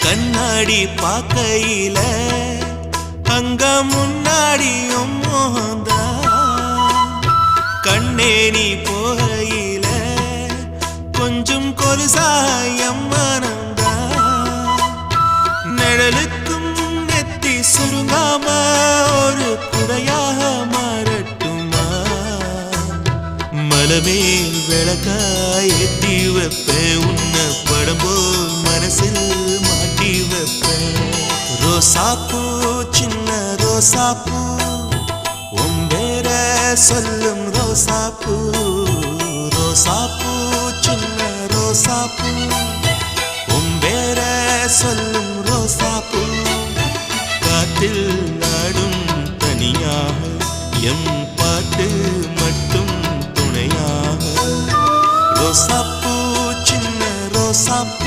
கண்ணாடி பார்க்கையில அங்க முன்னாடியும் மோகந்தா கண்ணே நீ போகையில கொஞ்சம் கொலுசாயம் மனந்தா நிழலுக்கும் நெத்தி சுருங்காம ஒரு குடையாக மாறட்டுமா மலமேல் விளக்காய் ஏத்தி வைப்பேன் உன்னை படம் போல் மனசில் மாட்டி வைப்பேன் ரோசாப்பூ சின்ன ரோசாப்பூ உம்பேர சொல்லும் ரோசாப்பூ ரோசாப்பூ சின்ன ரோசாப்பூ உம்பேர சொல்லும் ரோசாப்பூ காற்றில் நாடும் தனியாக எம் பாட்டு மட்டும் துணையாக ரோசாப்பூ சின்ன ரோசாப்பூ